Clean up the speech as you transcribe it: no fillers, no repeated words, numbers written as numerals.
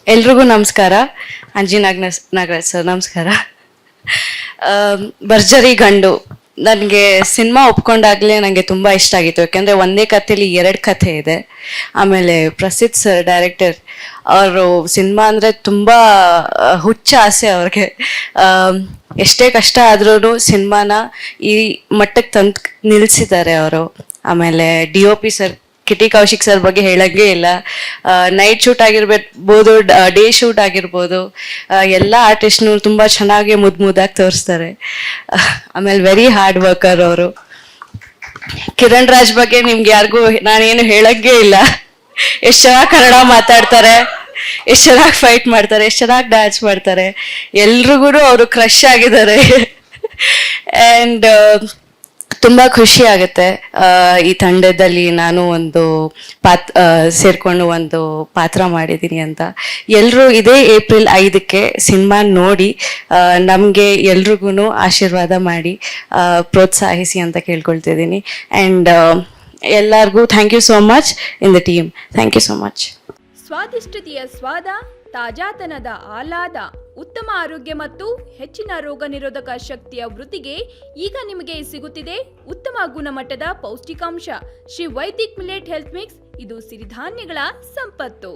ಎಲ್ರಿಗೂ ನಮಸ್ಕಾರ. ಅಂಜಿ ನಾಗರಾಜ್ ಸರ್ ನಮಸ್ಕಾರ. ಭರ್ಜರಿ ಗಂಡು ನನಗೆ ಸಿನಿಮಾ ಒಪ್ಕೊಂಡಾಗಲೇ ನನಗೆ ತುಂಬ ಇಷ್ಟ ಆಗಿತ್ತು. ಯಾಕೆಂದರೆ ಒಂದೇ ಕಥೆಯಲ್ಲಿ 2 ಕಥೆ ಇದೆ. ಆಮೇಲೆ ಪ್ರಸಿದ್ಧ ಸರ್ ಡೈರೆಕ್ಟರ್ ಅವರು ಸಿನಿಮಾ ಅಂದರೆ ತುಂಬ ಹುಚ್ಚ ಆಸೆ ಅವ್ರಿಗೆ. ಎಷ್ಟೇ ಕಷ್ಟ ಆದ್ರೂ ಸಿನಿಮಾನ ಈ ಮಟ್ಟಕ್ಕೆ ತಂದು ನಿಲ್ಲಿಸಿದ್ದಾರೆ ಅವರು. ಆಮೇಲೆ DOP ಸರ್ ಕಿಟಿ ಕೌಶಿಕ್ ಸರ್ ಬಗ್ಗೆ ಹೇಳಂಗೆ ಇಲ್ಲ. ನೈಟ್ ಶೂಟ್ ಆಗಿರ್ಬೋದು, ಡೇ ಶೂಟ್ ಆಗಿರ್ಬೋದು, ಎಲ್ಲ ಆರ್ಟಿಸ್ಟ್ನು ತುಂಬ ಚೆನ್ನಾಗಿ ಮುದ್ದಾಗಿ ತೋರಿಸ್ತಾರೆ. ಆಮೇಲೆ ವೆರಿ ಹಾರ್ಡ್ ವರ್ಕರ್ ಅವರು. ಕಿರಣ್ ರಾಜ್ ಬಗ್ಗೆ ನಿಮ್ಗೆ ಯಾರಿಗೂ ನಾನೇನು ಹೇಳಂಗೆ ಇಲ್ಲ. ಎಷ್ಟು ಚೆನ್ನಾಗಿ ಕನ್ನಡ ಮಾತಾಡ್ತಾರೆ, ಎಷ್ಟು ಚೆನ್ನಾಗಿ ಫೈಟ್ ಮಾಡ್ತಾರೆ, ಎಷ್ಟು ಚೆನ್ನಾಗಿ ಡ್ಯಾನ್ಸ್ ಮಾಡ್ತಾರೆ. ಎಲ್ರಿಗೂ ಅವರು ಕ್ರಶ್ ಆಗಿದ್ದಾರೆ. ಆ್ಯಂಡ್ ತುಂಬ ಖುಷಿ ಆಗುತ್ತೆ ಈ ತಂಡದಲ್ಲಿ ನಾನು ಒಂದು ಸೇರಿಕೊಂಡು ಒಂದು ಪಾತ್ರ ಮಾಡಿದ್ದೀನಿ ಅಂತ. ಎಲ್ಲರೂ ಇದೇ ಏಪ್ರಿಲ್ 5ಕ್ಕೆ ಸಿನಿಮಾ ನೋಡಿ ನಮಗೆ ಎಲ್ರಿಗೂ ಆಶೀರ್ವಾದ ಮಾಡಿ ಪ್ರೋತ್ಸಾಹಿಸಿ ಅಂತ ಕೇಳ್ಕೊಳ್ತಿದ್ದೀನಿ. ಆ್ಯಂಡ್ ಎಲ್ಲರಿಗೂ thank you so much in the team. Thank you so much. ಸ್ವಾದಿಷ್ಟತೆಯ ಸ್ವಾದ, ತಾಜಾತನದ ಆಹ್ಲಾದ, ಉತ್ತಮ ಆರೋಗ್ಯ ಮತ್ತು ಹೆಚ್ಚಿನ ರೋಗ ನಿರೋಧಕ ಶಕ್ತಿಯ ವೃದ್ಧಿಗೆ ಈಗ ನಿಮಗೆ ಸಿಗುತ್ತಿದೆ ಉತ್ತಮ ಗುಣಮಟ್ಟದ ಪೌಷ್ಟಿಕಾಂಶ Shri Vaidik millet health mix. ಇದು ಸಿರಿಧಾನ್ಯಗಳ ಸಂಪತ್ತು.